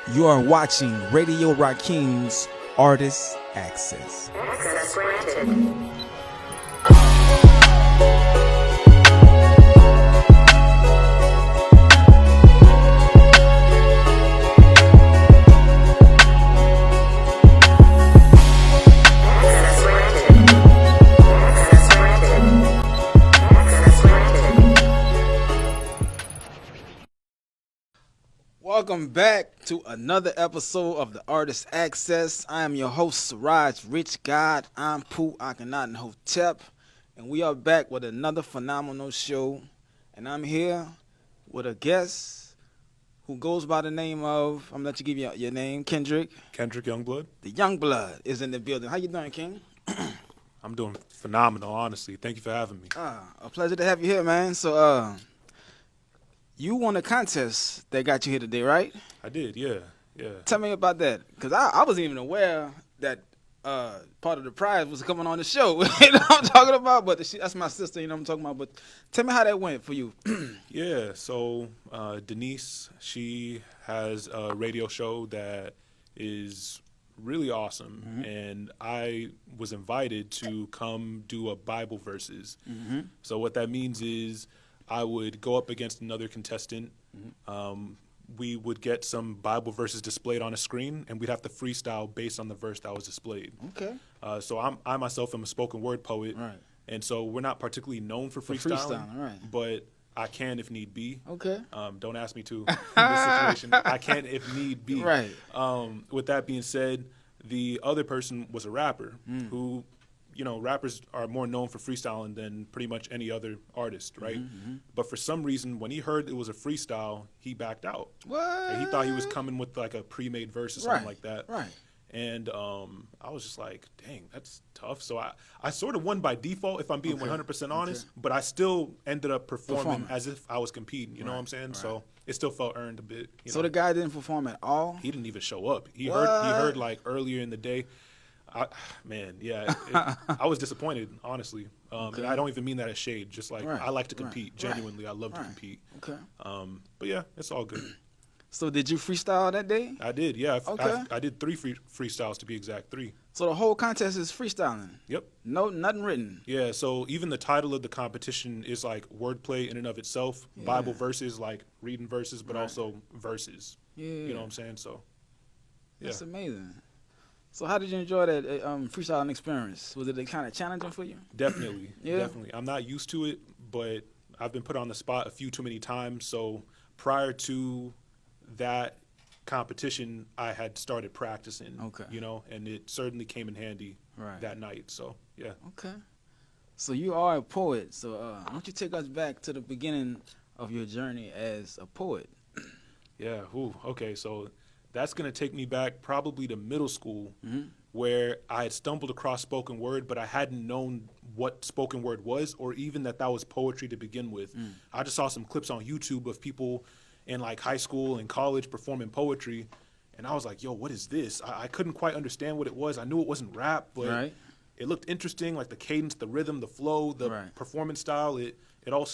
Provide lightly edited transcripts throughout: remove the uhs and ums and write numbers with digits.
You are watching Radio Rakim's Artist Access. Access granted. Welcome back to another episode of the Artist Access. I am your host, Siraj Rich God. I'm Pooh Akhenaten Hotep, and we are back with another phenomenal show. And I'm here with a guest who goes by the name of, I'm going to let you give your name, Kendryk. Kendryk Youngblood. The Youngblood is in the building. How you doing, King? I'm doing phenomenal, honestly. Thank you for having me. A pleasure to have you here, man. So, you won a contest that got you here today, right? I did, yeah. Tell me about that, because I wasn't even aware that part of the prize was coming on the show. You know what I'm talking about? But that's my sister, you know what I'm talking about. But tell me how that went for you. Yeah, so Denise, she has a radio show that is really awesome, and I was invited to come do a Bible verses. So what that means is I would go up against another contestant. We would get some Bible verses displayed on a screen, and we'd have to freestyle based on the verse that was displayed. Okay. So I myself am a spoken word poet, Right. and so we're not particularly known for freestyling, Right. but I can if need be. Okay. Don't ask me to in this situation. I can if need be. Right. With that being said, the other person was a rapper who, you know, rappers are more known for freestyling than pretty much any other artist, right? But for some reason, when he heard it was a freestyle, he backed out. What? And he thought he was coming with like a pre-made verse or something like that. Right. And I was just like, dang, that's tough. So I sort of won by default, if I'm being 100% honest, but I still ended up performing as if I was competing. You know what I'm saying? Right. So it still felt earned a bit. You know? The guy didn't perform at all? He didn't even show up. He heard like earlier in the day. I was disappointed, honestly. And I don't even mean that as shade. Just like I like to compete. Genuinely, I love to compete. Okay. But yeah, it's all good. So did you freestyle that day? I did, yeah. Okay. I did 3 freestyles to be exact, 3. So the whole contest is freestyling? Yep. No, nothing written? Yeah, so even the title of the competition is like wordplay in and of itself. Yeah. Bible verses, like reading verses, but also verses. Yeah. You know what I'm saying? So, yeah. That's amazing. So how did you enjoy that freestyling experience? Was it kind of challenging for you? Definitely. Yeah. Definitely. I'm not used to it, but I've been put on the spot a few too many times. So prior to that competition, I had started practicing, you know, and it certainly came in handy that night. So, yeah. Okay. So you are a poet. So why don't you take us back to the beginning of your journey as a poet? Yeah. Okay. So that's going to take me back probably to middle school, where I had stumbled across spoken word, but I hadn't known what spoken word was or even that was poetry to begin with. I just saw some clips on YouTube of people in like high school and college performing poetry, and I was like, yo, what is this? I couldn't quite understand what it was. I knew it wasn't rap, but it looked interesting, like the cadence, the rhythm, the flow, the performance style. It all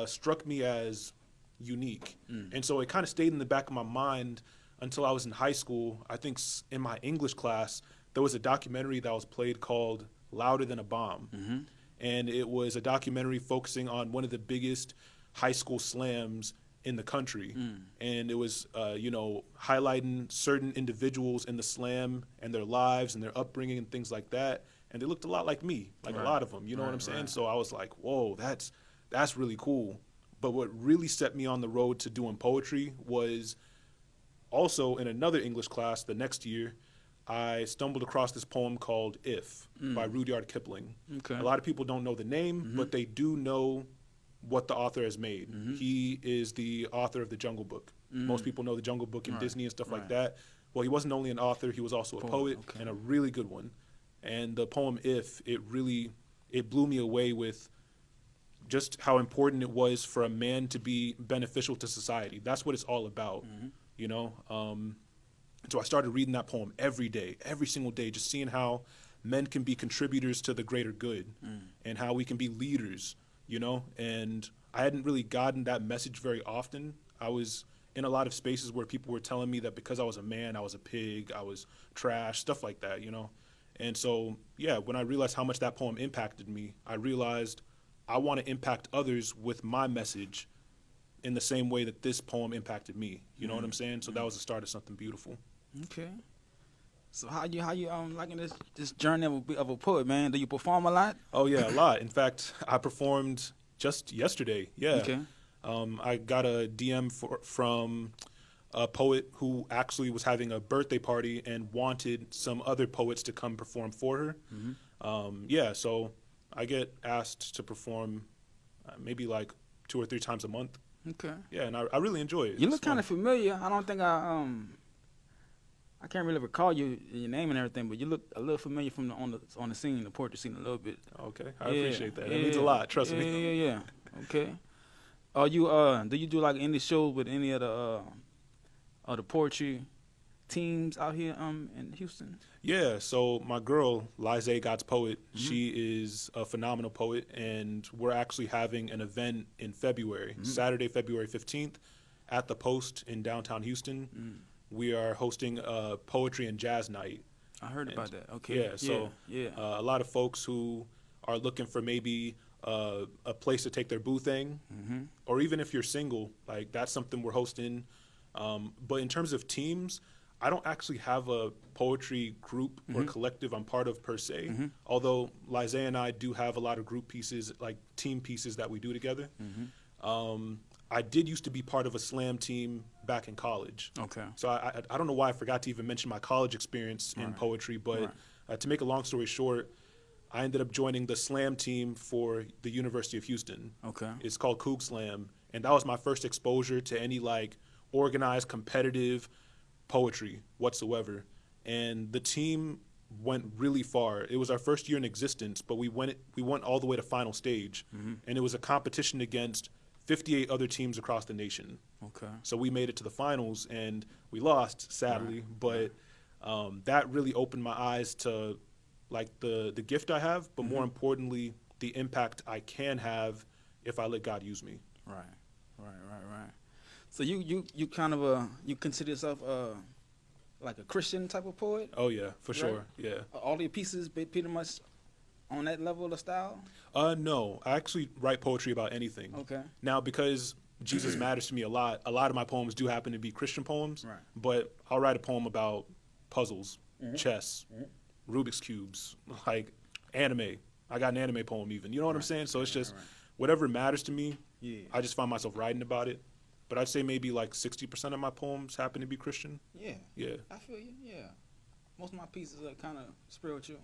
struck me as unique. And so it kind of stayed in the back of my mind until I was in high school. I think in my English class, there was a documentary that was played called Louder Than a Bomb. And it was a documentary focusing on one of the biggest high school slams in the country. And it was, highlighting certain individuals in the slam and their lives and their upbringing and things like that. And they looked a lot like me, like a lot of them, you know what I'm saying? So I was like, whoa, that's really cool. But what really set me on the road to doing poetry was also in another English class the next year, I stumbled across this poem called If by Rudyard Kipling. Okay. A lot of people don't know the name, but they do know what the author has made. He is the author of The Jungle Book. Most people know The Jungle Book and Disney and stuff like that. Well, he wasn't only an author, he was also a poet and a really good one. And the poem If, it blew me away with just how important it was for a man to be beneficial to society. That's what it's all about, you know? So I started reading that poem every day, every single day, just seeing how men can be contributors to the greater good and how we can be leaders, you know? And I hadn't really gotten that message very often. I was in a lot of spaces where people were telling me that because I was a man, I was a pig, I was trash, stuff like that, you know? And so, yeah, when I realized how much that poem impacted me, I realized I want to impact others with my message in the same way that this poem impacted me. You know what I'm saying? So that was the start of something beautiful. Okay. So how you liking this journey of a poet, man? Do you perform a lot? Oh, yeah, a lot. In fact, I performed just yesterday. Yeah. Okay. I got a DM from a poet who actually was having a birthday party and wanted some other poets to come perform for her. Yeah, so I get asked to perform maybe like 2 or 3 times a month. Okay. Yeah, and I really enjoy it. You look kind of familiar. I don't think I can't really recall your name and everything, but you look a little familiar from on the scene, the poetry scene, a little bit. Okay, I appreciate that. That means a lot. Trust me. Yeah. Okay. Are you do you do like any shows with any of the poetry teams out here in Houston? Yeah, so my girl, Liza God's Poet, she is a phenomenal poet, and we're actually having an event in February, Saturday, February 15th, at the Post in downtown Houston. We are hosting a poetry and jazz night. I heard about that. Okay. Yeah, so a lot of folks who are looking for maybe a place to take their boo thing, or even if you're single, like that's something we're hosting. But in terms of teams, I don't actually have a poetry group or collective I'm part of per se, although Liza and I do have a lot of group pieces, like team pieces that we do together. I did used to be part of a slam team back in college. Okay. So I don't know why I forgot to even mention my college experience in poetry, but to make a long story short, I ended up joining the slam team for the University of Houston. Okay. It's called Coug Slam, and that was my first exposure to any like organized competitive poetry whatsoever. And the team went really far. It was our first year in existence, but we went all the way to final stage, and it was a competition against 58 other teams across the nation. Okay. So we made it to the finals, and we lost, sadly. But that really opened my eyes to like the gift I have, but more importantly, the impact I can have if I let God use me. Right. So you kind of you consider yourself like a Christian type of poet? Oh yeah, for sure. Yeah. All your pieces pretty much on that level of style? No, I actually write poetry about anything. Okay. Now, because Jesus matters to me a lot of my poems do happen to be Christian poems. Right. But I'll write a poem about puzzles, chess, Rubik's cubes, like anime. I got an anime poem even. You know what I'm saying? So it's just whatever matters to me. Yeah. I just find myself writing about it. But I'd say maybe like 60% of my poems happen to be Christian. Yeah. Yeah. I feel you. Yeah. Most of my pieces are kind of spiritual,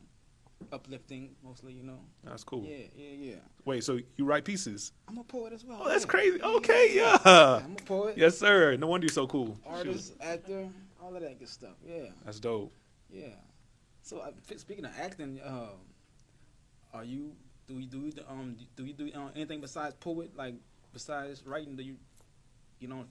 uplifting, mostly. You know. That's cool. Yeah. Wait, so you write pieces? I'm a poet as well. Oh, that's yeah. crazy. Okay, yeah. I'm a poet. Yes, sir. No wonder you're so cool. Artist, actor, all of that good stuff. Yeah. That's dope. Yeah. So speaking of acting, do you do anything besides poet? Like besides writing, do you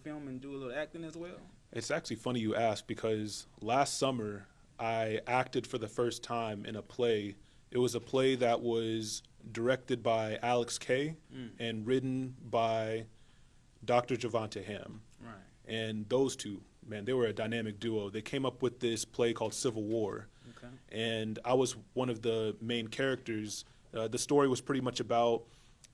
film and do a little acting as well? It's actually funny you ask because last summer I acted for the first time in a play. It was a play that was directed by Alex K and written by Dr. Javante Ham. Right. And those two, man, they were a dynamic duo. They came up with this play called Civil War. Okay. And I was one of the main characters. The story was pretty much about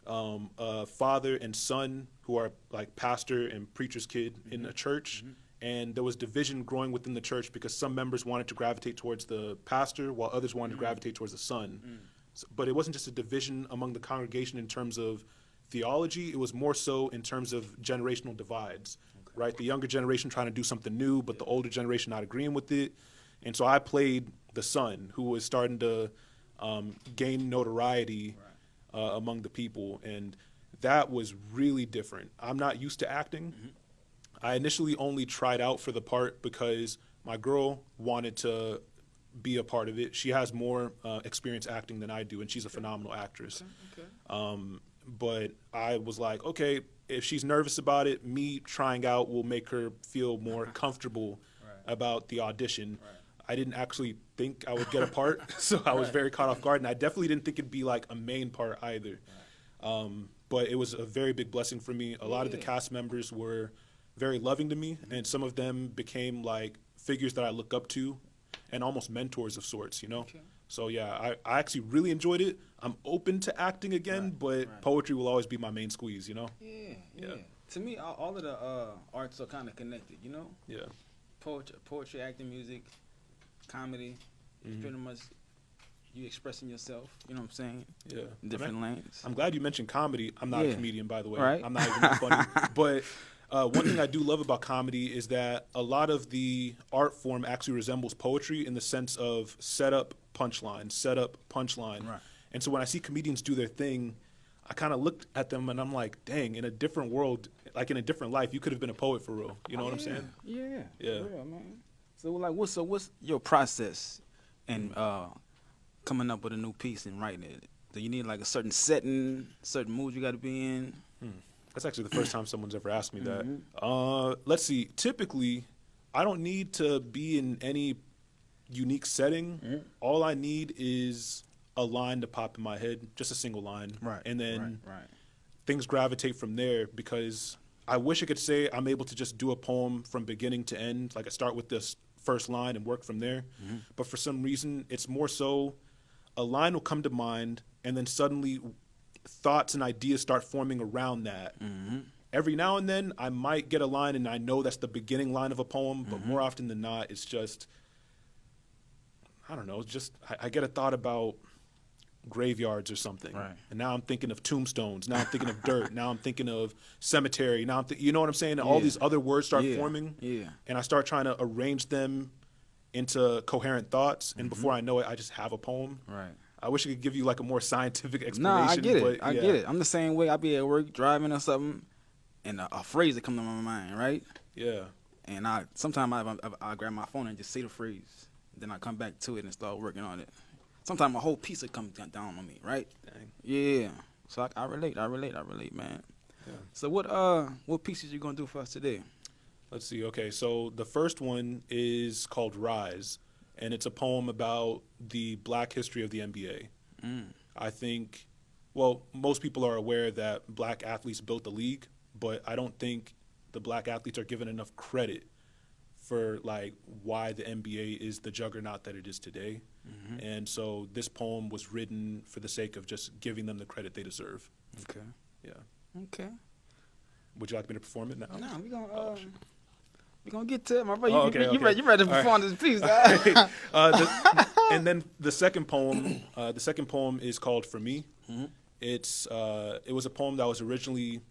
a father and son who are like pastor and preacher's kid in a church. And there was division growing within the church because some members wanted to gravitate towards the pastor while others wanted to gravitate towards the son. So, but it wasn't just a division among the congregation in terms of theology. It was more so in terms of generational divides, right? The younger generation trying to do something new, but the older generation not agreeing with it. And so I played the son who was starting to gain notoriety among the people. And that was really different. I'm not used to acting. I initially only tried out for the part because my girl wanted to be a part of it. She has more experience acting than I do, and she's a phenomenal actress. But I was like, okay, if she's nervous about it, me trying out will make her feel more comfortable about the audition. I didn't actually think I would get a part, so I was very caught off guard, and I definitely didn't think it'd be like a main part either. But it was a very big blessing for me. A lot of the cast members were very loving to me, and some of them became like figures that I look up to and almost mentors of sorts, you know? Okay. So yeah, I actually really enjoyed it. I'm open to acting again, but poetry will always be my main squeeze, you know? Yeah. To me, all of the arts are kind of connected, you know? Yeah. Poetry, acting, music, comedy, it's pretty much you expressing yourself, you know what I'm saying? Yeah. Different lanes. I'm glad you mentioned comedy. I'm not a comedian, by the way. Right. I'm not even that funny. But one thing I do love about comedy is that a lot of the art form actually resembles poetry in the sense of setup, punchline, setup, punchline. Right. And so when I see comedians do their thing, I kind of look at them and I'm like, dang, in a different world, like in a different life, you could have been a poet for real. You know what I'm saying? Yeah. Yeah. For real, man. So like, what's your process in coming up with a new piece and writing it? Do you need like a certain setting, certain mood you got to be in? That's actually the first time someone's ever asked me that. Let's see. Typically, I don't need to be in any unique setting. All I need is a line to pop in my head, just a single line. Right. And then right. things gravitate from there, because I wish I could say I'm able to just do a poem from beginning to end. Like I start with this first line and work from there. But for some reason, it's more so a line will come to mind and then suddenly thoughts and ideas start forming around that. Every now and then I might get a line and I know that's the beginning line of a poem, but more often than not, it's just, I don't know, it's just I get a thought about graveyards or something. Right. And now I'm thinking of tombstones. Now I'm thinking of dirt. Now I'm thinking of cemetery. Now you know what I'm saying? And all these other words start forming. Yeah. And I start trying to arrange them into coherent thoughts. And before I know it, I just have a poem. Right. I wish I could give you like a more scientific explanation. Nah, I get it. But I get it. I'm the same way. I be at work driving or something, and a phrase that come to my mind, right? Yeah. And sometimes I grab my phone and just say the phrase. Then I come back to it and start working on it. Sometimes a whole piece will come down on me, right? Dang. Yeah. So I relate, man. Yeah. So what pieces you gonna do for us today? Let's see. Okay, so the first one is called Rise, and it's a poem about the black history of the NBA. I think, well, most people are aware that black athletes built the league, but I don't think the black athletes are given enough credit for like why the NBA is the juggernaut that it is today. And so this poem was written for the sake of just giving them the credit they deserve. Okay. Yeah. Okay. Would you like me to perform it now? Nah, we gonna get to it, my brother. Oh, You okay. ready to perform this piece? And then the second poem is called For Me. It was a poem that was originally,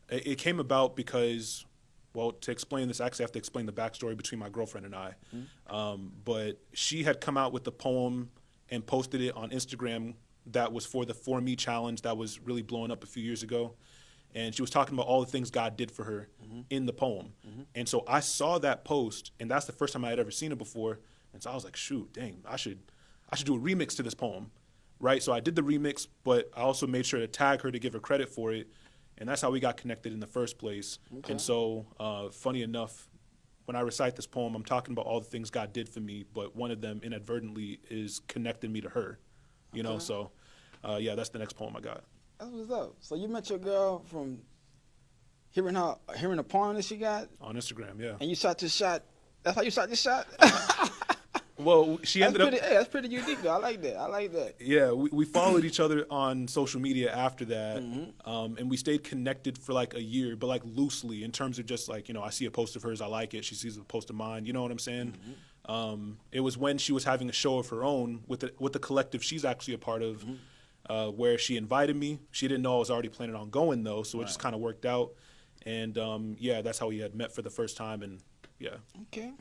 it came about because, well, to explain this, I actually have to explain the backstory between my girlfriend and I. But she had come out with the poem and posted it on Instagram that was for the For Me challenge that was really blowing up a few years ago. And she was talking about all the things God did for her in the poem. And so I saw that post, and that's the first time I had ever seen it before. And so I was like, shoot, dang, I should do a remix to this poem, right? So I did the remix, but I also made sure to tag her to give her credit for it. And that's how we got connected in the first place. Okay. And so, funny enough, when I recite this poem, I'm talking about all the things God did for me, but one of them inadvertently is connecting me to her, you know? So, yeah, that's the next poem I got. That's what's up. So you met your girl from hearing a poem that she got On Instagram, yeah. and you shot this shot. That's how you shot this shot? Well, she ended up... Hey, that's pretty unique, though. I like that. Yeah, we followed each other on social media after that, and we stayed connected for like a year, but like loosely in terms of just like, you know, I see a post of hers, I like it, she sees a post of mine, you know what I'm saying? It was when she was having a show of her own with the collective she's actually a part of, where she invited me. She didn't know I was already planning on going, though, so it just kind of worked out. And, yeah, that's how we had met for the first time, and, yeah. Okay.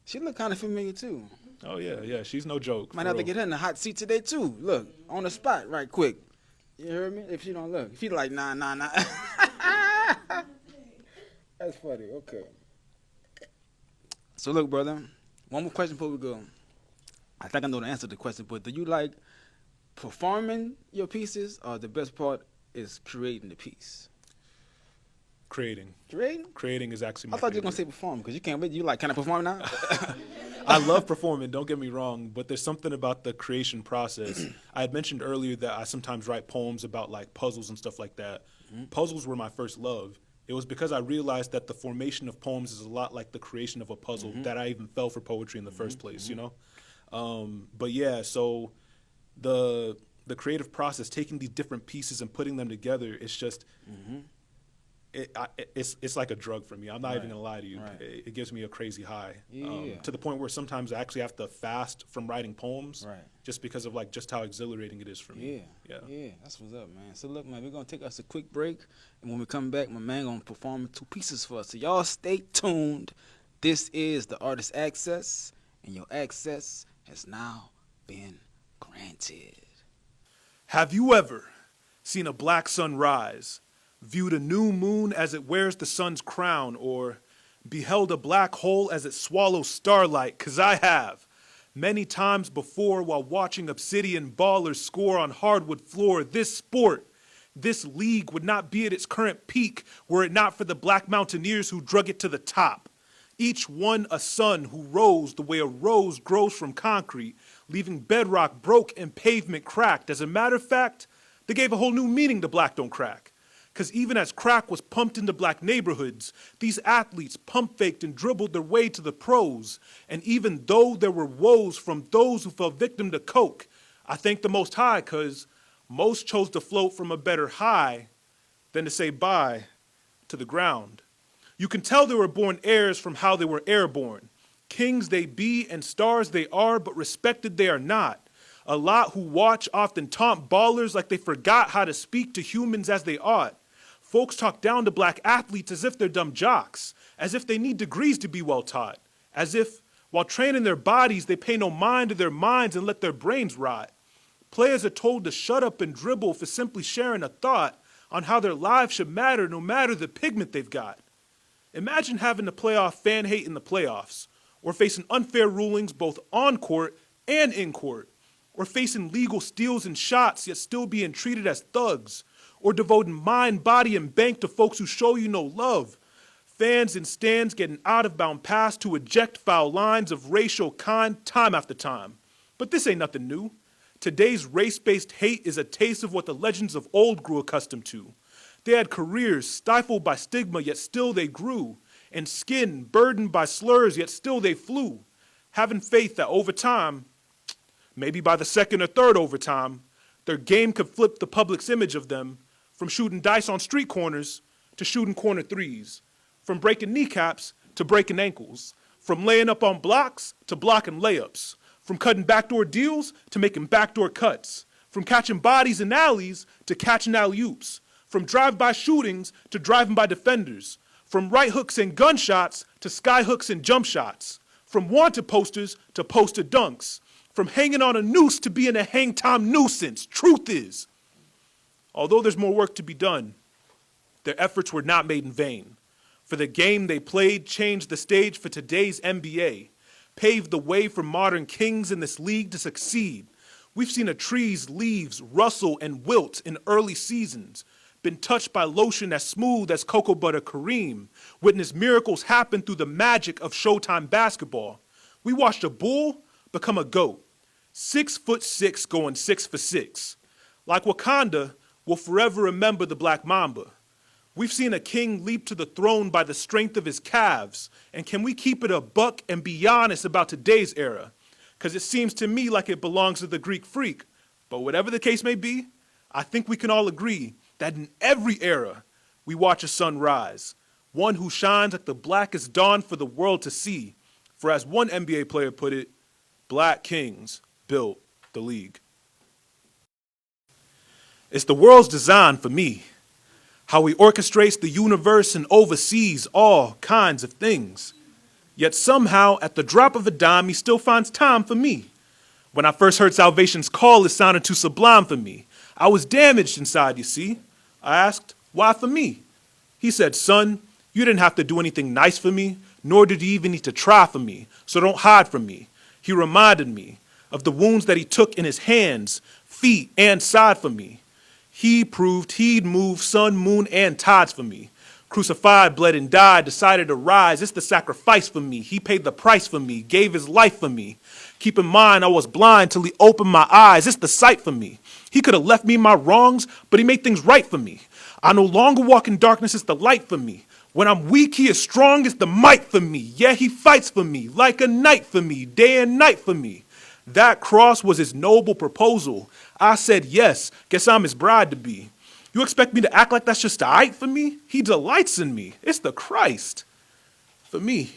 She look kind of familiar, too. Oh, yeah, she's no joke. Might have to get her in the hot seat today, too. Look, on the spot right quick. You heard me? If she don't look. If she like, nah. That's funny. Okay. So, look, brother, one more question before we go. I think I know the answer to the question, but do you like performing your pieces, or the best part is creating the piece? Creating. Creating is actually my I thought you were favorite. going to say perform, because you can't wait. You like, can I perform now? I love performing, don't get me wrong, but there's something about the creation process. I had mentioned earlier that I sometimes write poems about like puzzles and stuff like that. Puzzles were my first love. It was because I realized that the formation of poems is a lot like the creation of a puzzle that I even fell for poetry in the first place, you know? But yeah, so the creative process, taking these different pieces and putting them together, it's just it's like a drug for me. I'm not even gonna lie to you. Right. It gives me a crazy high. Yeah. To the point where sometimes I actually have to fast from writing poems, Right. just because of like just how exhilarating it is for me. Yeah, that's what's up, man. So look, man, we're gonna take us a quick break, and when we come back, my man gonna perform 2 pieces for us. So y'all stay tuned. This is the Artist Access, and your access has now been granted. Have you ever seen a black sun rise, viewed a new moon as it wears the sun's crown, or beheld a black hole as it swallows starlight? 'Cause I have. Many times before, while watching obsidian ballers score on hardwood floor. This sport, this league would not be at its current peak were it not for the black mountaineers who drug it to the top. Each one a son who rose the way a rose grows from concrete, leaving bedrock broke and pavement cracked. As a matter of fact, they gave a whole new meaning to black don't crack. 'Cause even as crack was pumped into black neighborhoods, these athletes pump faked and dribbled their way to the pros. And even though there were woes from those who fell victim to coke, I thank the Most High, 'cause most chose to float from a better high than to say bye to the ground. You can tell they were born heirs from how they were airborne. Kings they be and stars they are, but respected they are not. A lot who watch often taunt ballers like they forgot how to speak to humans as they ought. Folks talk down to black athletes as if they're dumb jocks, as if they need degrees to be well taught, as if, while training their bodies, they pay no mind to their minds and let their brains rot. Players are told to shut up and dribble for simply sharing a thought on how their lives should matter no matter the pigment they've got. Imagine having to play off fan hate in the playoffs, or facing unfair rulings both on court and in court, or facing legal steals and shots yet still being treated as thugs, or devoting mind, body, and bank to folks who show you no love. Fans in stands getting out of bound pass to eject foul lines of racial kind time after time. But this ain't nothing new. Today's race-based hate is a taste of what the legends of old grew accustomed to. They had careers stifled by stigma, yet still they grew, and skin burdened by slurs, yet still they flew, having faith that over time, maybe by the second or third overtime, their game could flip the public's image of them from shooting dice on street corners to shooting corner threes, from breaking kneecaps to breaking ankles, from laying up on blocks to blocking layups, from cutting backdoor deals to making backdoor cuts, from catching bodies in alleys to catching alley-oops, from drive-by shootings to driving-by defenders, from right hooks and gunshots to sky hooks and jump shots, from wanted posters to poster dunks, from hanging on a noose to being a hang time nuisance. Truth is, although there's more work to be done, their efforts were not made in vain. For the game they played changed the stage for today's NBA, paved the way for modern kings in this league to succeed. We've seen a tree's leaves rustle and wilt in early seasons, been touched by lotion as smooth as cocoa butter Kareem, witnessed miracles happen through the magic of Showtime basketball. We watched a bull become a goat, 6'6" going 6 for 6. Like Wakanda, we'll forever remember the Black Mamba. We've seen a king leap to the throne by the strength of his calves, and can we keep it a buck and be honest about today's era? Because it seems to me like it belongs to the Greek freak. But whatever the case may be, I think we can all agree that in every era, we watch a sun rise, one who shines like the blackest dawn for the world to see. For as one NBA player put it, black kings built the league. It's the world's design for me, how he orchestrates the universe and oversees all kinds of things. Yet somehow, at the drop of a dime, he still finds time for me. When I first heard Salvation's call, it sounded too sublime for me. I was damaged inside, you see. I asked, why for me? He said, son, you didn't have to do anything nice for me, nor did you even need to try for me, so don't hide from me. He reminded me of the wounds that he took in his hands, feet, and side for me. He proved he'd move sun, moon, and tides for me. Crucified, bled, and died, decided to rise. It's the sacrifice for me. He paid the price for me, gave his life for me. Keep in mind, I was blind till he opened my eyes. It's the sight for me. He could have left me my wrongs, but he made things right for me. I no longer walk in darkness, it's the light for me. When I'm weak, he is strong as the might for me. Yeah, he fights for me like a knight for me, day and night for me. That cross was his noble proposal. I said yes, guess I'm his bride to be. You expect me to act like that's just alright for me? He delights in me. It's the Christ for me.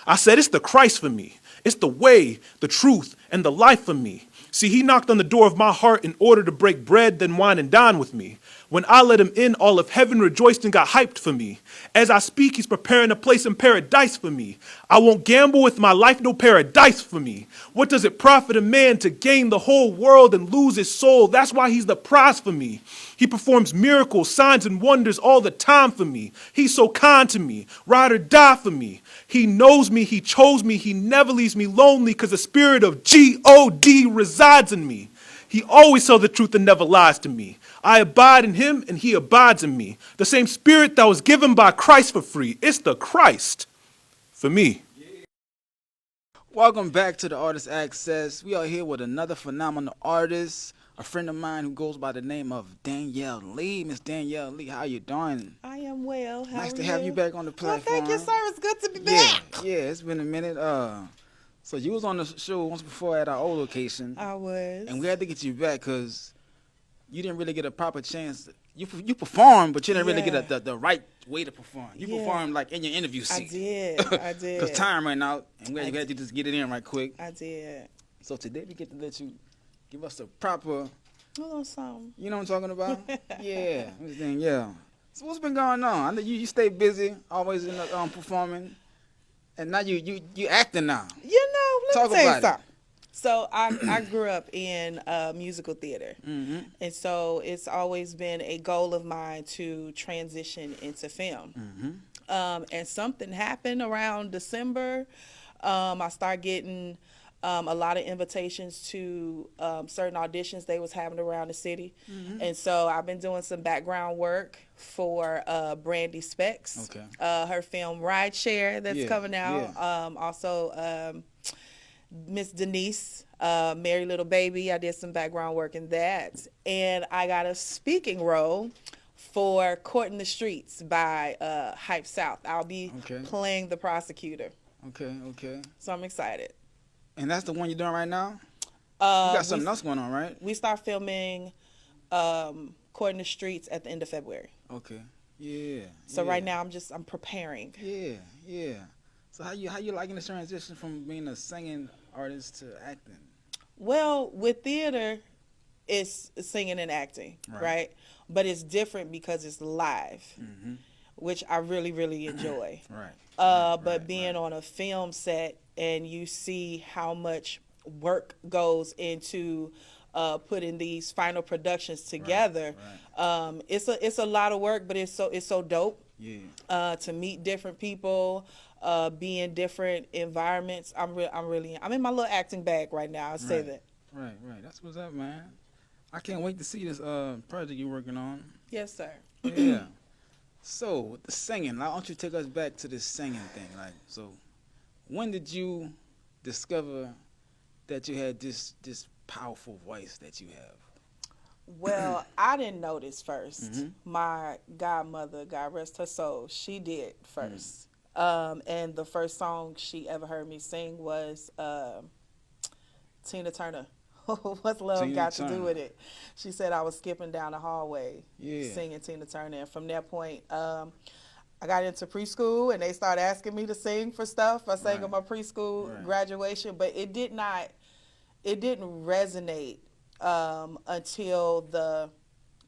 I said it's the Christ for me. It's the way, the truth, and the life for me. See, he knocked on the door of my heart in order to break bread, then wine and dine with me. When I let him in, all of heaven rejoiced and got hyped for me. As I speak, he's preparing a place in paradise for me. I won't gamble with my life, no paradise for me. What does it profit a man to gain the whole world and lose his soul? That's why he's the prize for me. He performs miracles, signs, and wonders all the time for me. He's so kind to me, ride or die for me. He knows me, he chose me, he never leaves me lonely because the spirit of G-O-D resides in me. He always tells the truth and never lies to me. I abide in him and he abides in me. The same spirit that was given by Christ for free. It's the Christ for me. Welcome back to the Artist Access. We are here with another phenomenal artist, a friend of mine who goes by the name of Danielle Lee. Miss Danielle Lee, how you doing? I am well. How Nice are to you? have you back on the Well, platform. thank you, sir. It's good to be Yeah, back. yeah, it's been a minute. So you was on the show once before at our old location, I was. and we had to get you back because you didn't really get a proper chance. You performed, but you didn't really Yeah. get the right way to perform. You Yeah. performed like in your interview I seat. did. I did. Because time ran out, and we I had to just get it in right quick. I did. So today we get to let you give us a proper, A little something. you know what I'm talking about? Yeah, Miss Danielle. So what's been going on? I know you stay busy, always in the, performing, and now you acting now. You know, let Talk me tell you about it. something. So I grew up in musical theater. Mm-hmm. And so it's always been a goal of mine to transition into film. Mm-hmm. And something happened around December. I started getting a lot of invitations to certain auditions they was having around the city. Mm-hmm. And so I've been doing some background work for Brandy Specs, Okay. her film Rideshare that's Yeah, coming out. Also, Miss Denise, Merry Little Baby. I did some background work in that. And I got a speaking role for Court in the Streets by Hype South. I'll be Okay. playing the prosecutor. Okay. So I'm excited. And that's the one you're doing right now? You got something else going on, right? We start filming Court in the Streets at the end of February. Okay. Yeah. So yeah. right now I'm preparing. Yeah. So how you liking the transition from being a singing artist to acting? Well, with theater, it's singing and acting, right? But it's different because it's live, Mm-hmm. which I really, really enjoy. Right. But being on a film set and you see how much work goes into putting these final productions together, it's a lot of work, but it's so dope. Yeah. To meet different people, be in different environments. I'm in my little acting bag right now. I'll say that. Right. That's what's up, man. I can't wait to see this project you're working on. Yes, sir. Yeah. So with the singing, why don't you take us back to this singing thing? Like, so when did you discover that you had this powerful voice that you have? Well, I didn't know this first. Mm-hmm. My godmother, God rest her soul, she did first. And the first song she ever heard me sing was Tina Turner. What's love Tina got to Turner. do with it? She said I was skipping down the hallway Yeah. singing Tina Turner. And from that point, I got into preschool and they started asking me to sing for stuff. I sang at my preschool graduation, but it didn't resonate until the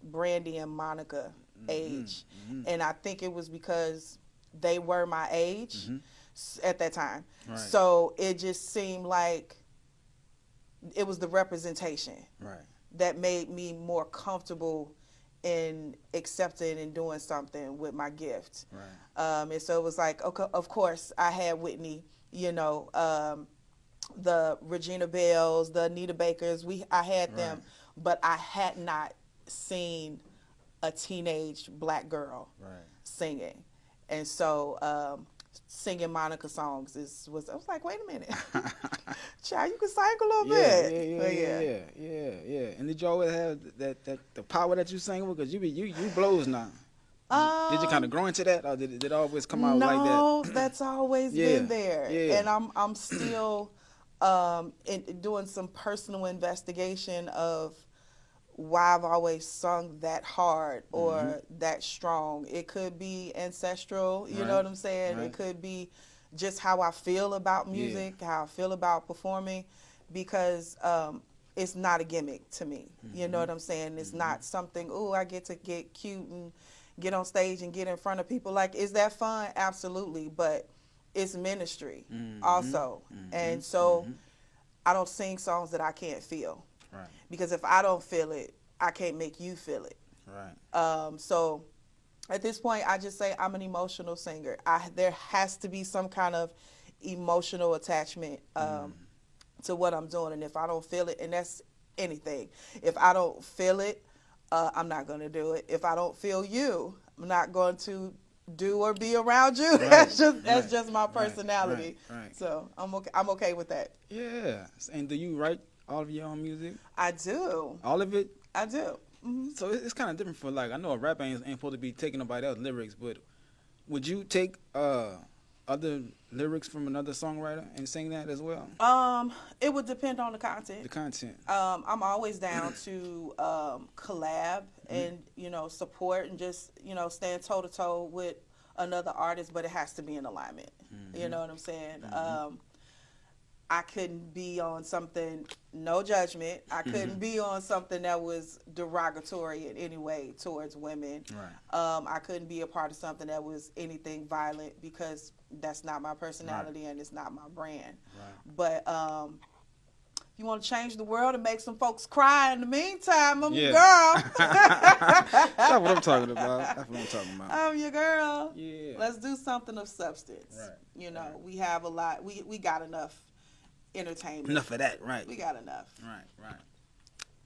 Brandy and Monica age. And I think it was because they were my age at that time. Right. So it just seemed like it was the representation that made me more comfortable in accepting and doing something with my gift. And so it was like, okay, of course, I had Whitney, the Regina Bells, the Anita Bakers. I had them, but I had not seen a teenage black girl singing. And so singing Monica songs I was like, wait a minute. Child, you can sing a little bit. Yeah. And did you always have that the power that you sing with? Because you blows now. Did you kind of grow into that, or did it always come out like that? No, that's always Yeah, been there, yeah. and I'm still doing some personal investigation of why I've always sung that hard or that strong. It could be ancestral, you know Right, what I'm saying? right. It could be just how I feel about music, how I feel about performing, because it's not a gimmick to me. You know what I'm saying? It's not something, oh, I get to get cute and get on stage and get in front of people. Like, is that fun? Absolutely. But it's ministry also. And so I don't sing songs that I can't feel. Right, Because if I don't feel it, I can't make you feel it. right. So at this point, I just say I'm an emotional singer. There has to be some kind of emotional attachment to what I'm doing. And if I don't feel it, and that's anything, if I don't feel it, I'm not going to do it. If I don't feel you, I'm not going to do or be around you. Right, That's just my personality. Right. So I'm okay with that. Yeah. And do you write all of your own music? I do. All of it? I do. So it's kind of different for, like, I know a rapper ain't supposed to be taking nobody else's lyrics, but would you take other lyrics from another songwriter and sing that as well? It would depend on the content. The content. I'm always down to collab and support and just stand toe to toe with another artist, but it has to be in alignment. You know what I'm saying? I couldn't be on something, no judgment. I couldn't be on something that was derogatory in any way towards women. Right. I couldn't be a part of something that was anything violent, because that's not my personality and it's not my brand. Right. But if you want to change the world and make some folks cry in the meantime, I'm your girl. That's what I'm talking about. I'm your girl. Yeah. Let's do something of substance. Right. We have a lot. We got enough entertainment. Enough of that, right? We got enough. Right.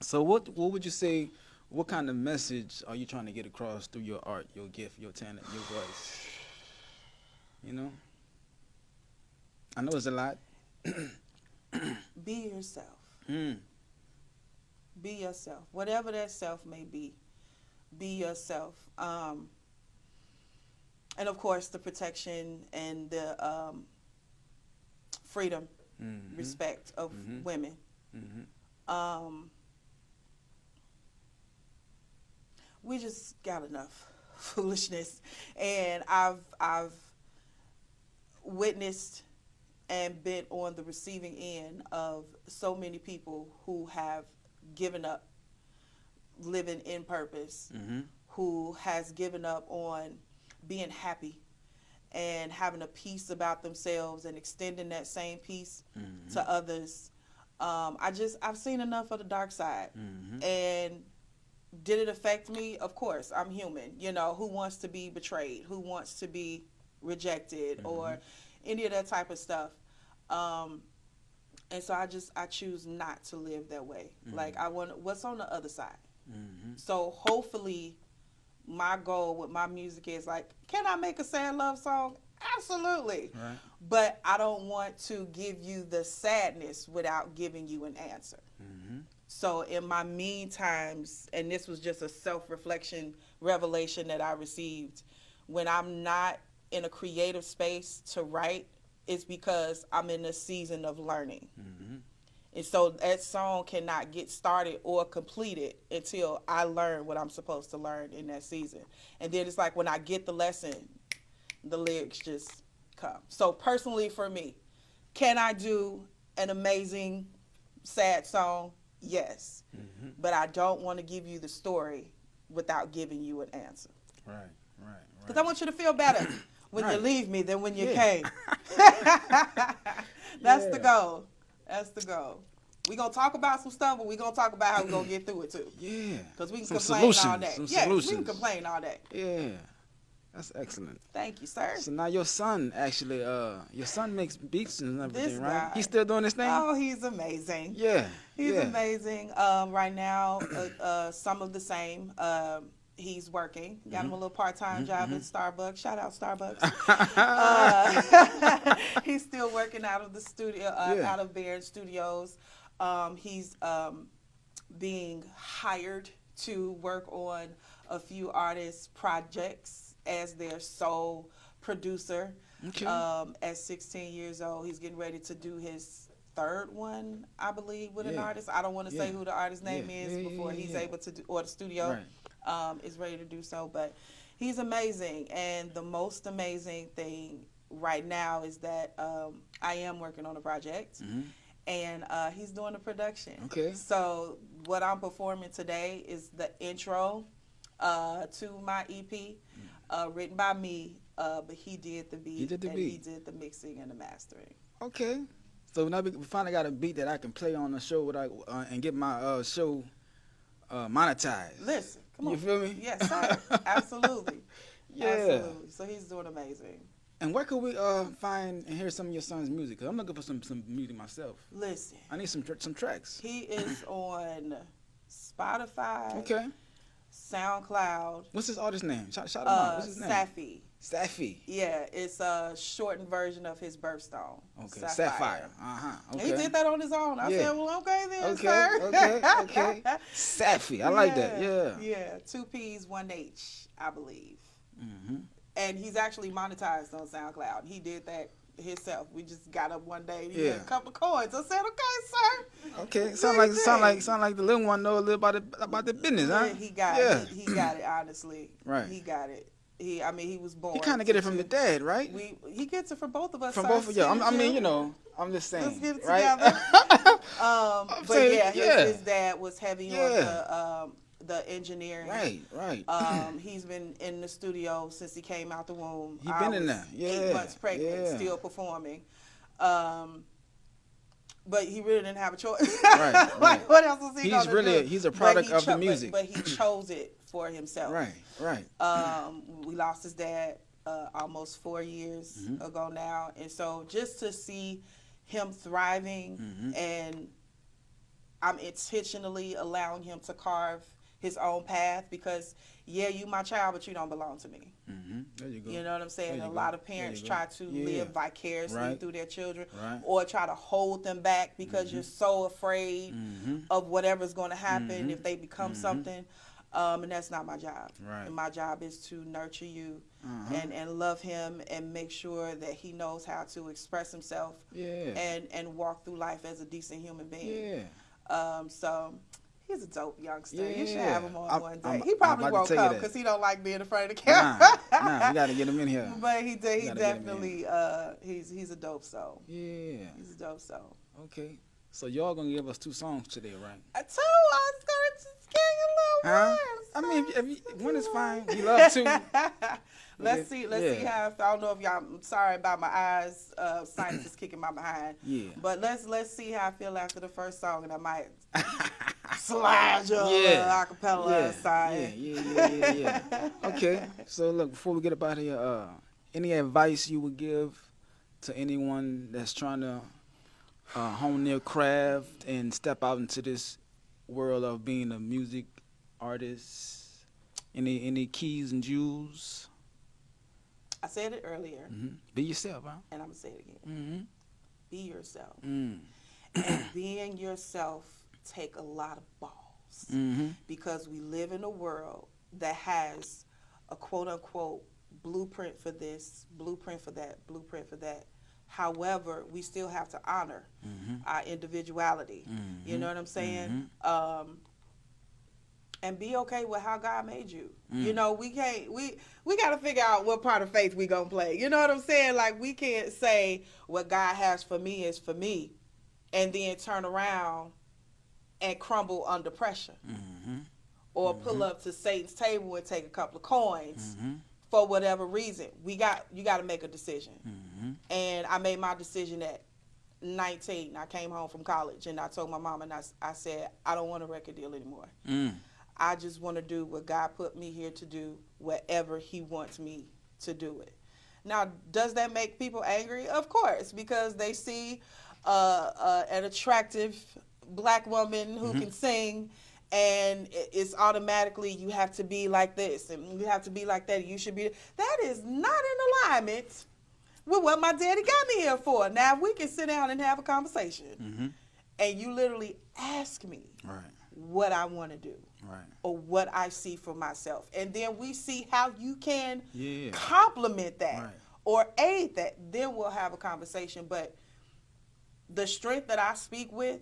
So what would you say? What kind of message are you trying to get across through your art, your gift, your talent, your voice? You know, I know it's a lot. Be yourself. Mm. Be yourself. Whatever that self may be. Be yourself. And of course, the protection and the freedom, respect of women. We just got enough foolishness, and I've witnessed and been on the receiving end of so many people who have given up living in purpose, who has given up on being happy and having a peace about themselves and extending that same peace to others. I've seen enough of the dark side. And did it affect me? Of course, I'm human. Who wants to be betrayed? Who wants to be rejected or any of that type of stuff? And so I choose not to live that way. Like, I want what's on the other side. So hopefully my goal with my music is, like, can I make a sad love song? Absolutely. Right. But I don't want to give you the sadness without giving you an answer. So in my mean times, and this was just a self-reflection revelation that I received, when I'm not in a creative space to write, it's because I'm in a season of learning. And so that song cannot get started or completed until I learn what I'm supposed to learn in that season. And then it's like when I get the lesson, the lyrics just come. So personally for me, can I do an amazing sad song? Yes. But I don't want to give you the story without giving you an answer. Right. Because I want you to feel better when you leave me than when you came. That's the goal. That's the goal. We're going to talk about some stuff, but we're going to talk about how we're going to get through it, too. Yeah. Because we can Some complain solutions, all day. some Yes, we solutions. can complain all day. Yeah. That's excellent. Thank you, sir. So now your son actually, your son makes beats and everything, This right? guy. He's still doing his thing? Oh, he's amazing. Yeah. He's amazing. Right now, some of the same. He's working. Got him a little part-time job at Starbucks. Shout out Starbucks. He's still working out of the studio, out of Baird Studios. He's being hired to work on a few artists' projects as their sole producer. Okay. At 16 years old, he's getting ready to do his third one, I believe, with an artist. I don't want to say who the artist's name is before he's able to do, or the studio is ready to do so. But he's amazing, and the most amazing thing right now is that I am working on a project, and he's doing the production. Okay. So what I'm performing today is the intro to my EP, written by me, but he did the beat. He did the mixing and the mastering. Okay. So now we finally got a beat that I can play on the show and get my show monetized. Listen, come on. You feel me? Yes, sir. Absolutely. Yeah. Absolutely. So he's doing amazing. And where could we find and hear some of your son's music? Cause I'm looking for some music myself. Listen. I need some tracks. He is on Spotify. Okay. SoundCloud. What's his artist name? Shout him out. What's his name? Safi. Safi. Yeah, it's a shortened version of his birthstone. Okay. Sapphire. Okay. He did that on his own. I said, well, okay then, okay, sir. Okay. Safi. I like that. Yeah. Yeah. 2 P's, 1 H, I believe. And he's actually monetized on SoundCloud. He did that himself. We just got up one day. He had a couple of coins. I said, "Okay, sir." Okay, sound like the little one know a little about the business, huh? Yeah, he got it. He got it. Honestly, right? He got it. He was born. He kind of get it from the dad, right? He gets it from both of us. From both of y'all. I mean, you know, I'm just saying. Let's get it right? together. But his dad was heavy on the engineering. Right. He's been in the studio since he came out the womb. He's been in there. 8 months pregnant, still performing. But he really didn't have a choice. Like, what else was he gonna do? He's a product of the music. But he chose it for himself. Right. We lost his dad almost 4 years ago now, and so just to see him thriving, and I'm intentionally allowing him to carve his own path, because you my child, but you don't belong to me. There you go. You know what I'm saying? A lot of parents try to live vicariously through their children, or try to hold them back because you're so afraid of whatever's going to happen if they become something. And that's not my job. And my job is to nurture you and love him and make sure that he knows how to express himself and walk through life as a decent human being. So he's a dope youngster. You should have him on one day. He probably won't come because he don't like being in front of the camera. Nah, we got to get him in here. But he definitely, he's a dope soul. Yeah. He's a dope soul. Okay. So y'all going to give us 2 songs today, right? 2? I was going to just give you a little one. I mean, if one is fine. We love 2. Let's see how. I don't know if y'all. I'm sorry about my eyes. Sinus is kicking my behind. Yeah. But let's see how I feel after the first song, and I might slide your acapella side. Yeah. Okay. So look, before we get up out of here, any advice you would give to anyone that's trying to hone their craft and step out into this world of being a music artist? Any keys and jewels? I said it earlier. Be yourself, huh? And I'm going to say it again. Be yourself. And being yourself take a lot of balls. Because we live in a world that has a quote-unquote blueprint for this, blueprint for that, blueprint for that. However, we still have to honor our individuality. You know what I'm saying? And be okay with how God made you. You know, we got to figure out what part of faith we gonna play. You know what I'm saying? Like, we can't say what God has for me is for me, and then turn around and crumble under pressure, or pull up to Satan's table and take a couple of coins for whatever reason. You got to make a decision. And I made my decision at 19. I came home from college and I told my mom, and I said, I don't want a record deal anymore. I just want to do what God put me here to do, wherever he wants me to do it. Now, does that make people angry? Of course, because they see an attractive black woman who can sing, and it's automatically, you have to be like this and you have to be like that. You should be. That is not in alignment with what my daddy got me here for. Now, if we can sit down and have a conversation, and you literally ask me what I want to do. or what I see for myself. And then we see how you can Yeah. complement that Right. or aid that. Then we'll have a conversation. But the strength that I speak with,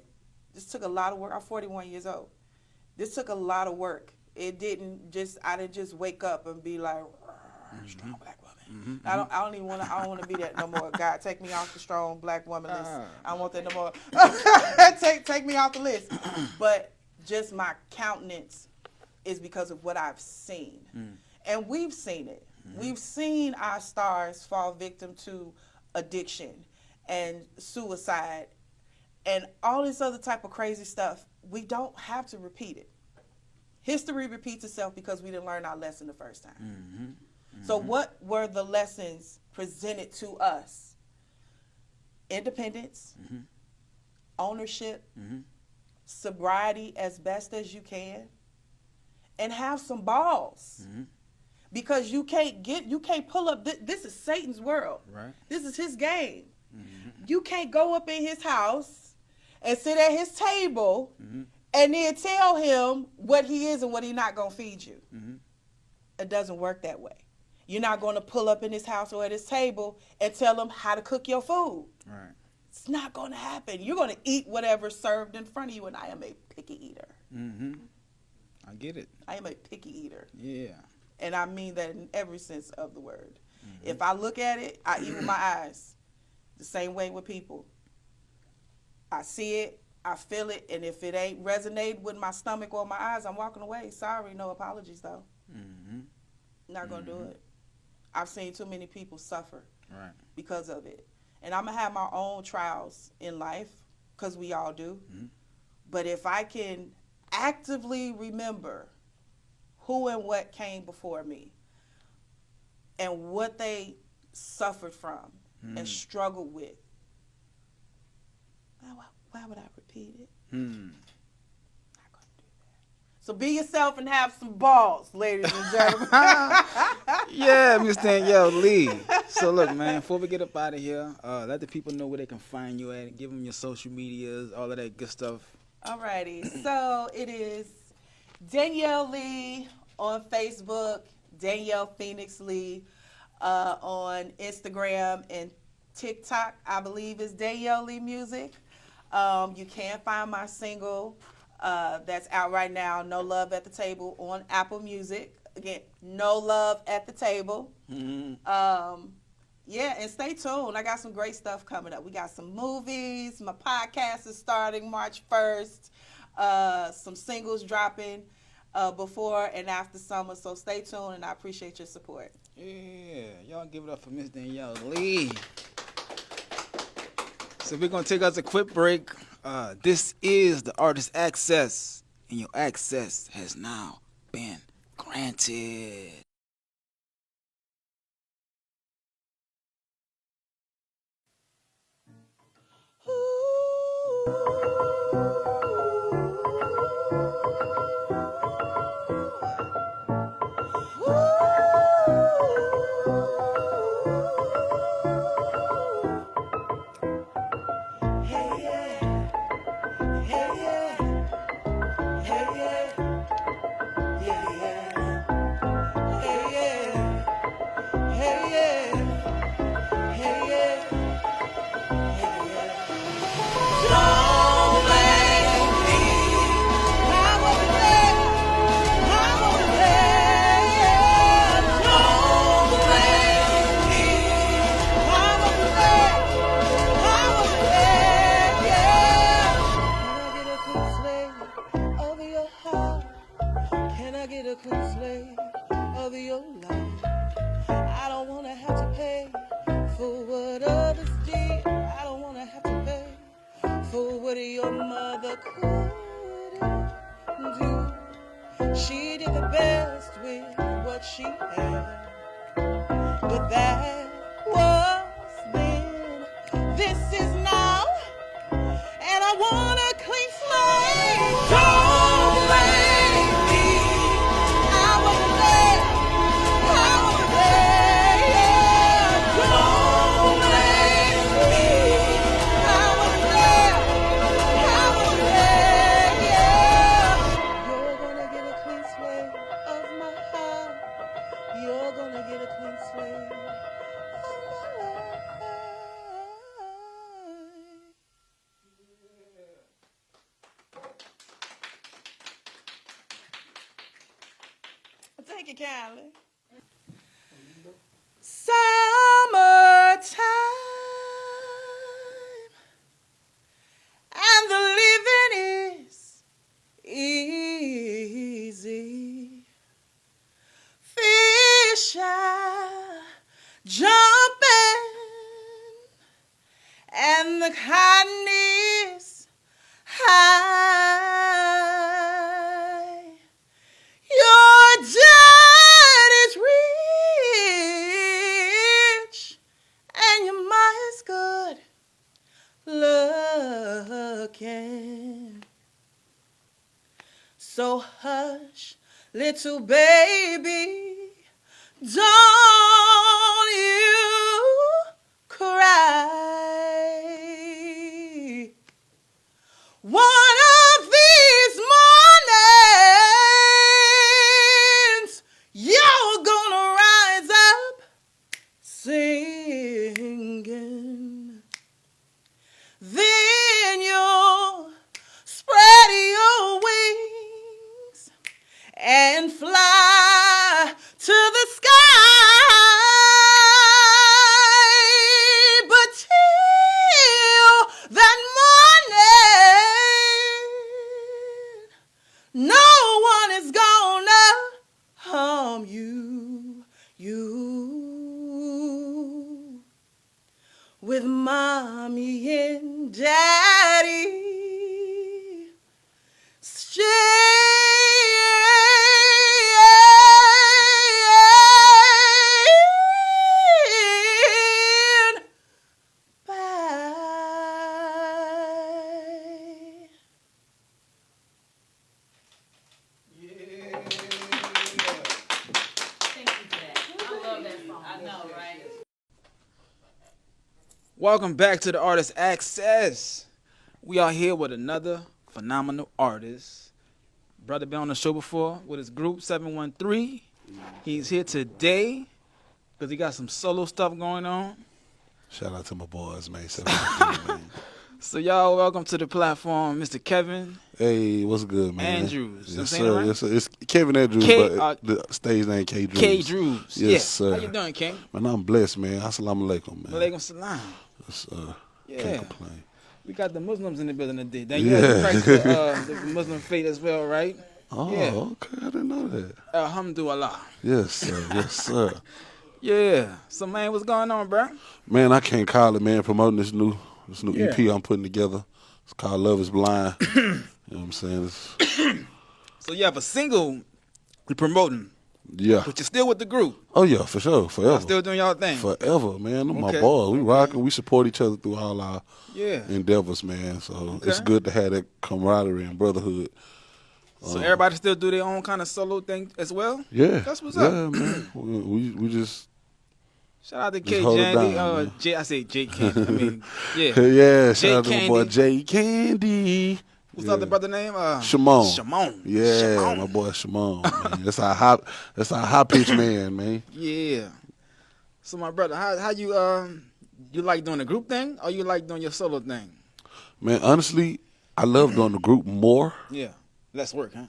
this took a lot of work. I'm 41 years old. This took a lot of work. I didn't just wake up and be like, strong black woman. I don't even want to be that no more. God, take me off the strong black woman list. I don't want that no more. take me off the list. But just my countenance is because of what I've seen. And we've seen it. We've seen our stars fall victim to addiction and suicide and all this other type of crazy stuff. We don't have to repeat it. History repeats itself because we didn't learn our lesson the first time. So what were the lessons presented to us? Independence, ownership, sobriety as best as you can, and have some balls. Because you can't pull up, this is Satan's world. Right. This is his game. You can't go up in his house and sit at his table and then tell him what he is and what he's not going to feed you. It doesn't work that way. You're not going to pull up in his house or at his table and tell him how to cook your food. Right. It's not going to happen. You're going to eat whatever's served in front of you, and I am a picky eater. I get it. I am a picky eater. Yeah. And I mean that in every sense of the word. If I look at it, I eat with my eyes. The same way with people. I see it, I feel it, and if it ain't resonate with my stomach or my eyes, I'm walking away. Sorry, no apologies though. Not gonna do it. I've seen too many people suffer because of it. And I'm gonna have my own trials in life, because we all do. But if I can actively remember who and what came before me and what they suffered from and struggled with, why would I repeat it? Not gonna do that. So be yourself and have some balls, ladies and gentlemen. Yeah, Miss Danielle Lee. So look, man, before we get up out of here, let the people know where they can find you at. Give them your social medias, all of that good stuff. Alrighty, so it is Danielle Lee on Facebook, Danielle Phoenix Lee on Instagram and TikTok. I believe is Danielle Lee Music. You can find my single that's out right now, No Love at the Table, on Apple Music. Again, No Love at the Table. Yeah, and stay tuned. I got some great stuff coming up. We got some movies. My podcast is starting March 1st. Some singles dropping before and after summer. So stay tuned, and I appreciate your support. Yeah, y'all give it up for Miss Danielle Lee. So we're going to take us a quick break. This is the Artist Access, and your access has now been granted. She did the best with what she had, but that was then. This is now, and I want a clean slate. Don't blame me. I wasn't there. I wasn't there. Yeah. Don't blame me. I wasn't there. I wasn't there. Yeah. You're gonna get a you kindly. Summertime, and the living is easy. Fish are jumping, and the cotton is high. Your dad is rich, and your ma is good looking. So hush, little baby, don't you cry. One of these mornings, you're gonna rise up singing. Then you'll spread your wings and fly to the sky. But till that morning, no one is gonna harm you. With mommy and daddy staying by. Yeah. Thank you for that. I love that song. I know, right? Welcome back to the Artist Access. We are here with another phenomenal artist. Brother been on the show before with his group 713. He's here today because he got some solo stuff going on. Shout out to my boys, man. 715, man. So y'all, welcome to the platform, Mr. Kevin Hey, what's good, man? Andrews. I'm Yes, saying it sir. right? Yes, sir. It's Kevin Andrews, K- but the stage name K Drew. K Drews. Yes, Yeah. sir. How you doing, King? Man, I'm blessed, man. Assalamu alaikum, man. Walaikum salam. Yes, sir. Yeah. Can't complain. We got the Muslims in the building today. Danielle, you practice the Muslim faith as well, right? Oh, Yeah. okay. I didn't know that. Alhamdulillah. Yes, sir. Yes, sir. Yeah. So, man, what's going on, bro? Man, I can't call it, man. Promoting this new Yeah. EP I'm putting together. It's called Love Is Blind. You know what I'm saying? So you have a single you're promoting, Yeah. but you're still with the group. Oh, yeah, for sure. Forever. Y'all still doing y'all thing. Forever, man. Them Okay. my boys. We rocking. We support each other through all our Yeah. endeavors, man. So it's Okay. good to have that camaraderie and brotherhood. So everybody still do their own kind of solo thing as well? Yeah. That's what's yeah, up. man. We just Shout out to Just K hold it Jandy. down, man. I say J Candy. I mean, yeah. yeah. J Shout out to my boy Candy. J Candy. What's yeah. the other brother name? Shimon. Shimon. Yeah, Shimon. my boy Shimon. Man. That's our high pitch man, man. Yeah. So my brother, how you you like doing the group thing or you like doing your solo thing? Man, honestly, I love doing the group more Yeah. Less work, huh?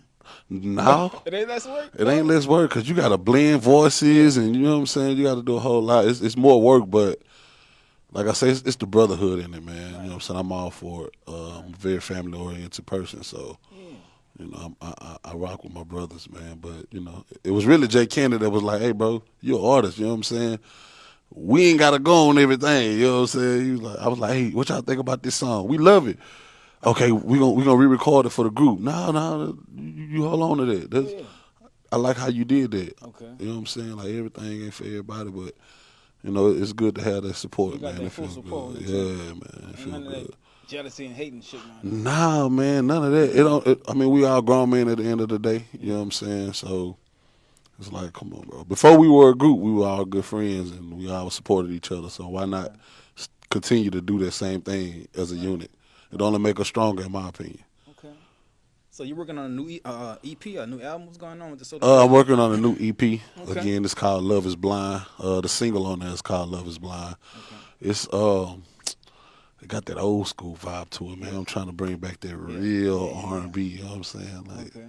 now. It ain't less work? It ain't less work because you got to blend voices and you know what I'm saying. You got to do a whole lot. It's more work, but like I say, it's the brotherhood in it, man. You know what I'm saying. I'm all for it. I'm a very family oriented person, so you know I rock with my brothers, man. But you know, it was really Jay Candy that was like, "Hey, bro, you're an artist." You know what I'm saying. We ain't gotta go on everything. You know what I'm saying. He was like, I was like, "Hey, what y'all think about this song? We love it." Okay, we gonna re-record it for the group. No, you hold on to that. I like how you did that. Okay. You know what I'm saying? Like everything ain't for everybody, but you know it's good to have that support, You got man. that It full feels support good. with you. Yeah, man. It Ain't feels none of good. that jealousy and hating shit, man. Nah, man, none of that. It don't. I mean, we all grown men at the end of the day. You know what I'm saying? So it's like, come on, bro. Before we were a group, we were all good friends and we all supported each other. So why not continue to do that same thing as a unit? It only make us stronger, in my opinion. Okay. So you working on a new EP, a new album? What's going on with the solo? I'm working on a new EP. Okay. Again, it's called Love Is Blind. The single on there is called Love Is Blind. Okay. It's it got that old school vibe to it, man. I'm trying to bring back that real R&B. You know what I'm saying? Like, Okay.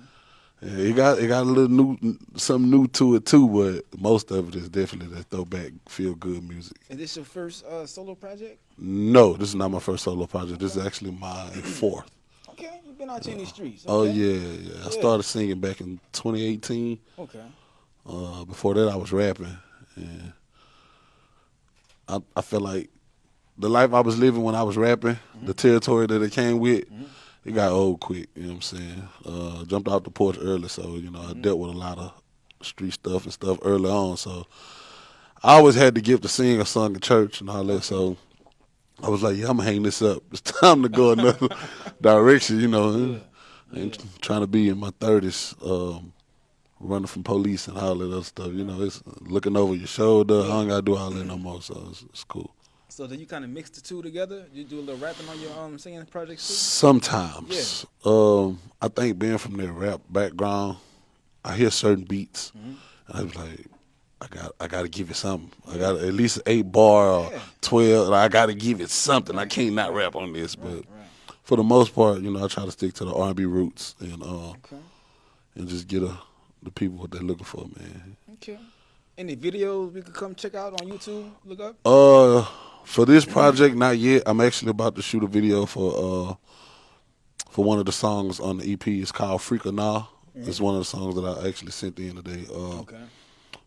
Yeah, it got a little something new to it too, but most of it is definitely that throwback, feel good music. Is this your first solo project? No, this is not my first solo project. This is actually my fourth. Okay, you've been out here in these streets. Oh Okay. yeah. I started singing back in 2018. Okay. Before that, I was rapping, and I felt like the life I was living when I was rapping, the territory that it came with, it got old quick. You know what I'm saying? Jumped off the porch early, so I dealt with a lot of street stuff and stuff early on. So I always had the gift to sing. I sung in church and all that. So I was like, yeah, I'm gonna hang this up. It's time to go another direction. And trying to be in my 30s. Running from police and all that other stuff. It's looking over your shoulder. I don't got to do all that no more, so it's cool. So do you kind of mix the two together? You do a little rapping on your singing projects too? Sometimes. I think being from that rap background, I hear certain beats, and I was like, I got to give it something. I got at least 8 bar or 12. I got to give it something. I can't not rap on this, but for the most part, I try to stick to the R&B roots and just get the people what they're looking for, man. Okay. Any videos we could come check out on YouTube? Look up. For this project, not yet. I'm actually about to shoot a video for one of the songs on the EP. It's called Freak or Nah. It's one of the songs that I actually sent in today. Okay.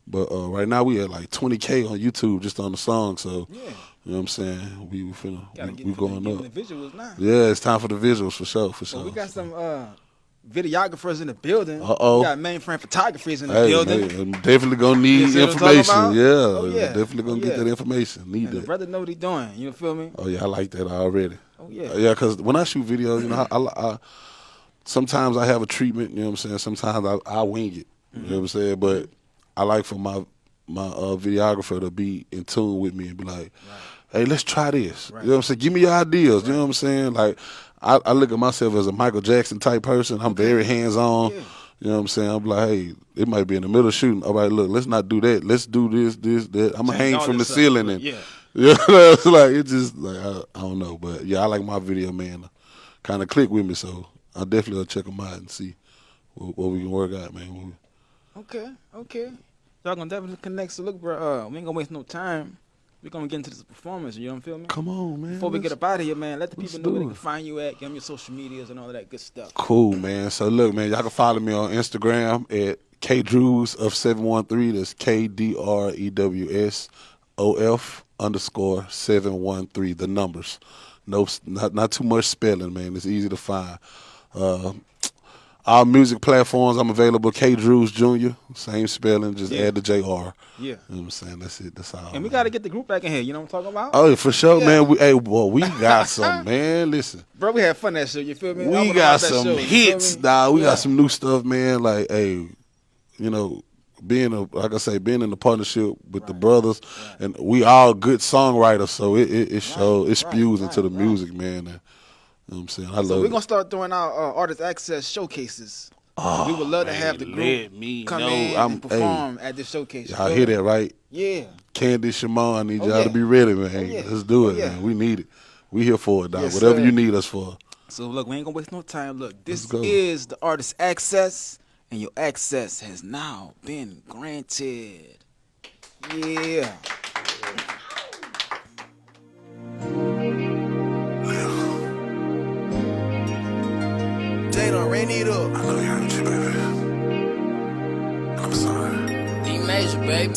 But right now we at like 20K on YouTube just on the song. So Yeah. you know what I'm saying? We going getting up. the visuals now. Yeah, it's time for the visuals for sure. Well, we got some videographers in the building. Uh-oh. We got mainframe photographers in the Hey, building. man, I'm definitely gonna need You see what I'm talking information. about? Yeah, Oh, yeah. definitely gonna Oh, get yeah. that information. Need And the that. brother know what he doing. You feel me? Oh yeah, I like that already. Oh yeah. Yeah, because when I shoot videos, I sometimes I have a treatment. You know what I'm saying? Sometimes I wing it. You know what I'm saying? But I like for my videographer to be in tune with me and be like, hey, let's try this. Right. You know what I'm saying? Give me your ideas. You know what I'm saying? Like, I look at myself as a Michael Jackson type person. I'm very hands-on. Yeah. You know what I'm saying? I'm like, hey, it might be in the middle of shooting. All right, look, let's not do that. Let's do this, that. I'm going to Change hang all from the this up. ceiling. And, Yeah. it's like, it's just like, I don't know. But, yeah, I like my video man to kind of click with me. So I definitely will check them out and see what we can work out, man. Okay. Y'all gonna definitely connect. So look, bro, we ain't gonna waste no time. We're gonna get into this performance. You know what I'm feeling? Come on, man. Before we get up out of here, man, let the let's people know where do they it. can find you at. Give them your social medias and all of that good stuff. Cool, man. So look, man, y'all can follow me on Instagram at K Drews of 713. That's KDREWSOF_713. The numbers. No, not too much spelling, man. It's easy to find. All music platforms, I'm available. K Drews Jr. Same spelling, just add the JR. Yeah. You know what I'm saying? That's it. That's all. And we man. gotta get the group back in here. You know what I'm talking about? Oh, for sure, Yeah. man. We got some, man. Listen. Bro, we had fun that show. You feel me? I We would've got loved that some show, you feel hits, me? dog. We Yeah. got some new stuff, man. Like, hey, being in the partnership with the brothers, and we all good songwriters, so it shows, it spews into the music, man. And, you know what I'm saying? I So love we're it. gonna start doing our artist access showcases. We would love to have the group let me come know. in I'm- and perform at this showcase. Y'all hear that, right? Yeah. Candy, Shimon, I need Oh, y'all yeah. to be ready, man. Oh, yeah. Let's do it, Oh, yeah. man. We need it. We here for it, dog. Yes, Whatever sir. you need us for. So look, we ain't gonna waste no time. Look, this Let's go. is the artist access, and your access has now been granted. Yeah. Jay done ran it up. I know you heard it, baby. I'm sorry. D major, baby.